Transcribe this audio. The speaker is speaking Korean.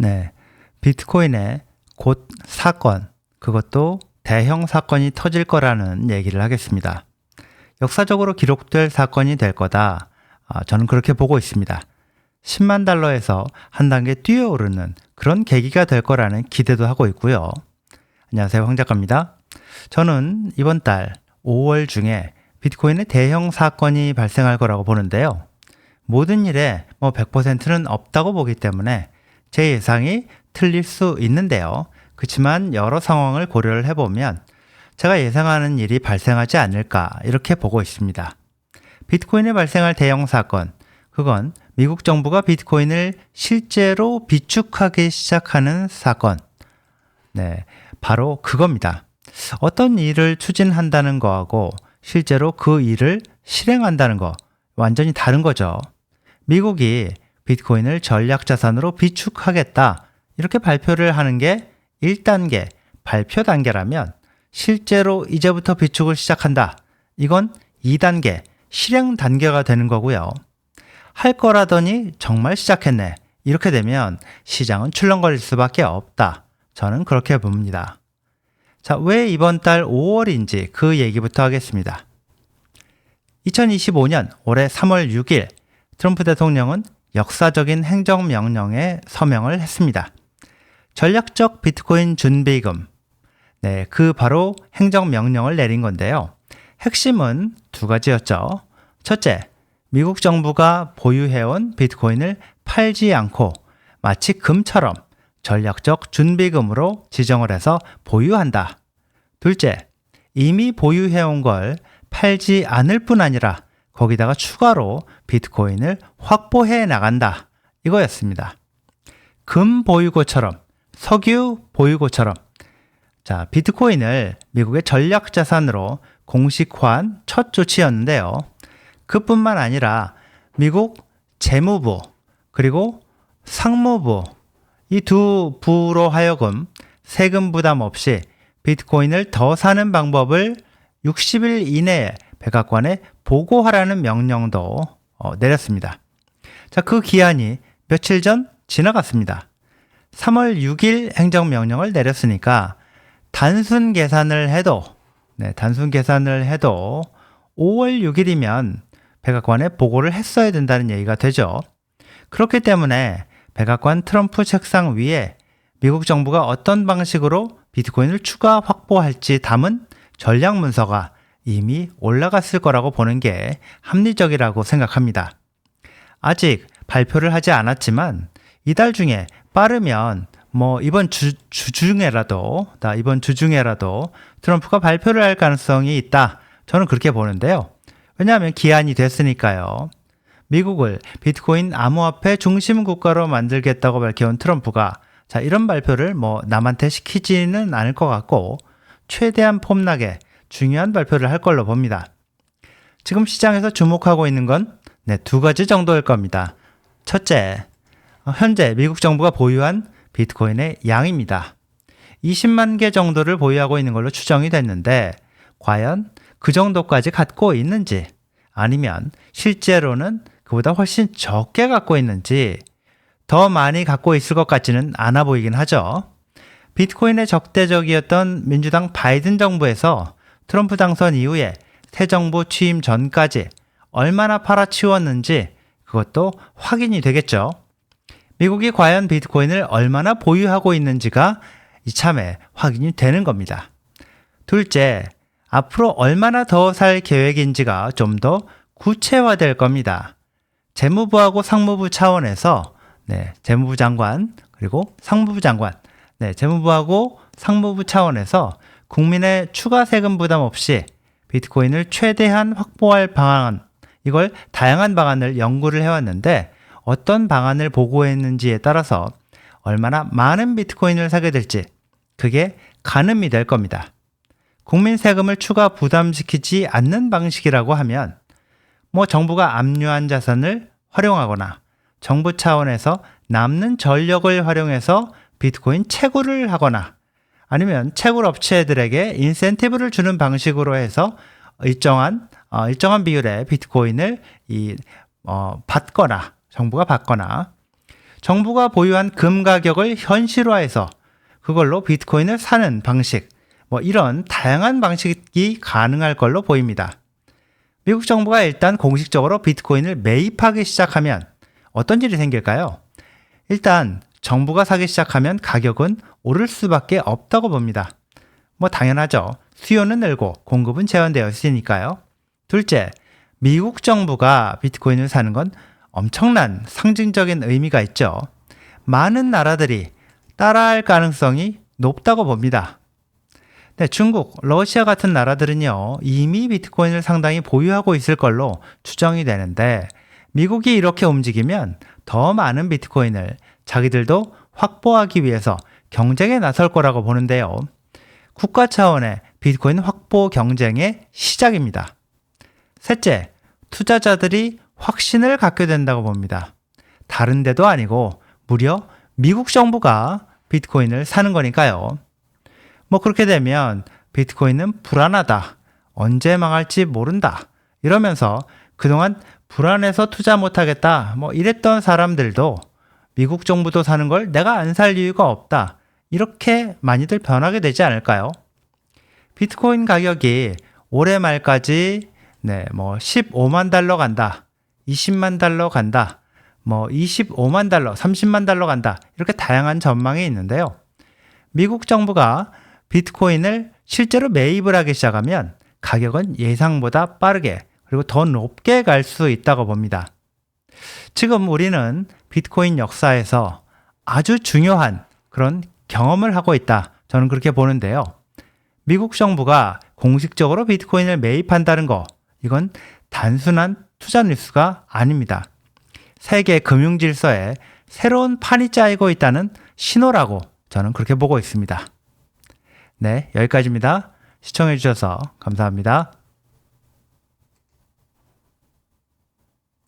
네, 비트코인의 곧 사건, 그것도 대형 사건이 터질 거라는 얘기를 하겠습니다. 역사적으로 기록될 사건이 될 거다. 저는 그렇게 보고 있습니다. 10만 달러에서 한 단계 뛰어오르는 그런 계기가 될 거라는 기대도 하고 있고요. 안녕하세요, 황 작가입니다. 저는 이번 달 5월 중에 비트코인의 대형 사건이 발생할 거라고 보는데요. 모든 일에 100%는 없다고 보기 때문에 제 예상이 틀릴 수 있는데요. 그렇지만 여러 상황을 고려를 해보면 제가 예상하는 일이 발생하지 않을까 이렇게 보고 있습니다. 비트코인에 발생할 대형 사건, 그건 미국 정부가 비트코인을 실제로 비축하기 시작하는 사건. 네, 바로 그겁니다. 어떤 일을 추진한다는 거하고 실제로 그 일을 실행한다는 거 완전히 다른 거죠. 미국이 비트코인을 전략자산으로 비축하겠다 이렇게 발표를 하는 게 1단계 발표 단계라면 실제로 이제부터 비축을 시작한다. 이건 2단계 실행 단계가 되는 거고요. 할 거라더니 정말 시작했네. 이렇게 되면 시장은 출렁거릴 수밖에 없다. 저는 그렇게 봅니다. 자, 왜 이번 달 5월인지 그 얘기부터 하겠습니다. 2025년 올해 3월 6일 트럼프 대통령은 역사적인 행정명령에 서명을 했습니다. 전략적 비트코인 준비금. 네, 그 바로 행정명령을 내린 건데요. 핵심은 두 가지였죠. 첫째, 미국 정부가 보유해온 비트코인을 팔지 않고 마치 금처럼 전략적 준비금으로 지정을 해서 보유한다. 둘째, 이미 보유해온 걸 팔지 않을 뿐 아니라 거기다가 추가로 비트코인을 확보해 나간다. 이거였습니다. 금 보유고처럼, 석유 보유고처럼. 자, 비트코인을 미국의 전략자산으로 공식화한 첫 조치였는데요. 그뿐만 아니라 미국 재무부 그리고 상무부 이 두 부로 하여금 세금 부담 없이 비트코인을 더 사는 방법을 60일 이내에 백악관에 보고하라는 명령도 내렸습니다. 자, 그 기한이 며칠 전 지나갔습니다. 3월 6일 행정명령을 내렸으니까 단순 계산을 해도 5월 6일이면 백악관에 보고를 했어야 된다는 얘기가 되죠. 그렇기 때문에 백악관 트럼프 책상 위에 미국 정부가 어떤 방식으로 비트코인을 추가 확보할지 담은 전략 문서가 이미 올라갔을 거라고 보는 게 합리적이라고 생각합니다. 아직 발표를 하지 않았지만 이달 중에 빠르면 이번 주 중에라도 트럼프가 발표를 할 가능성이 있다. 저는 그렇게 보는데요. 왜냐하면 기한이 됐으니까요. 미국을 비트코인 암호화폐 중심 국가로 만들겠다고 밝혀온 트럼프가 이런 발표를 남한테 시키지는 않을 것 같고 최대한 폼나게 중요한 발표를 할 걸로 봅니다. 지금 시장에서 주목하고 있는 건 두 가지 정도일 겁니다. 첫째, 현재 미국 정부가 보유한 비트코인의 양입니다. 20만 개 정도를 보유하고 있는 걸로 추정이 됐는데 과연 그 정도까지 갖고 있는지 아니면 실제로는 그보다 훨씬 적게 갖고 있는지 더 많이 갖고 있을 것 같지는 않아 보이긴 하죠. 비트코인의 적대적이었던 민주당 바이든 정부에서 트럼프 당선 이후에 새 정부 취임 전까지 얼마나 팔아치웠는지 그것도 확인이 되겠죠. 미국이 과연 비트코인을 얼마나 보유하고 있는지가 이참에 확인이 되는 겁니다. 둘째, 앞으로 얼마나 더 살 계획인지가 좀 더 구체화될 겁니다. 재무부하고 상무부 차원에서 재무부 장관 그리고 상무부 장관, 재무부하고 상무부 차원에서 국민의 추가 세금 부담 없이 비트코인을 최대한 확보할 방안, 이걸 다양한 방안을 연구를 해왔는데 어떤 방안을 보고했는지에 따라서 얼마나 많은 비트코인을 사게 될지 그게 가늠이 될 겁니다. 국민 세금을 추가 부담시키지 않는 방식이라고 하면 정부가 압류한 자산을 활용하거나 정부 차원에서 남는 전력을 활용해서 비트코인 채굴을 하거나 아니면 채굴 업체들에게 인센티브를 주는 방식으로 해서 일정한 비율의 비트코인을 받거나 정부가 받거나 정부가 보유한 금 가격을 현실화해서 그걸로 비트코인을 사는 방식, 이런 다양한 방식이 가능할 걸로 보입니다. 미국 정부가 일단 공식적으로 비트코인을 매입하기 시작하면 어떤 일이 생길까요? 일단 정부가 사기 시작하면 가격은 오를 수밖에 없다고 봅니다. 당연하죠. 수요는 늘고 공급은 제한되어 있으니까요. 둘째, 미국 정부가 비트코인을 사는 건 엄청난 상징적인 의미가 있죠. 많은 나라들이 따라할 가능성이 높다고 봅니다. 네, 중국, 러시아 같은 나라들은요, 이미 비트코인을 상당히 보유하고 있을 걸로 추정이 되는데, 미국이 이렇게 움직이면 더 많은 비트코인을 자기들도 확보하기 위해서 경쟁에 나설 거라고 보는데요. 국가 차원의 비트코인 확보 경쟁의 시작입니다. 셋째, 투자자들이 확신을 갖게 된다고 봅니다. 다른 데도 아니고 무려 미국 정부가 비트코인을 사는 거니까요. 그렇게 되면 비트코인은 불안하다, 언제 망할지 모른다 이러면서 그동안 불안해서 투자 못하겠다 이랬던 사람들도 미국 정부도 사는 걸 내가 안 살 이유가 없다, 이렇게 많이들 변하게 되지 않을까요? 비트코인 가격이 올해 말까지 15만 달러 간다, 20만 달러 간다, 25만 달러, 30만 달러 간다, 이렇게 다양한 전망이 있는데요. 미국 정부가 비트코인을 실제로 매입을 하기 시작하면 가격은 예상보다 빠르게 그리고 더 높게 갈 수 있다고 봅니다. 지금 우리는 비트코인 역사에서 아주 중요한 그런 경험을 하고 있다, 저는 그렇게 보는데요. 미국 정부가 공식적으로 비트코인을 매입한다는 거, 이건 단순한 투자 뉴스가 아닙니다. 세계 금융 질서에 새로운 판이 짜이고 있다는 신호라고 저는 그렇게 보고 있습니다. 네, 여기까지입니다. 시청해 주셔서 감사합니다.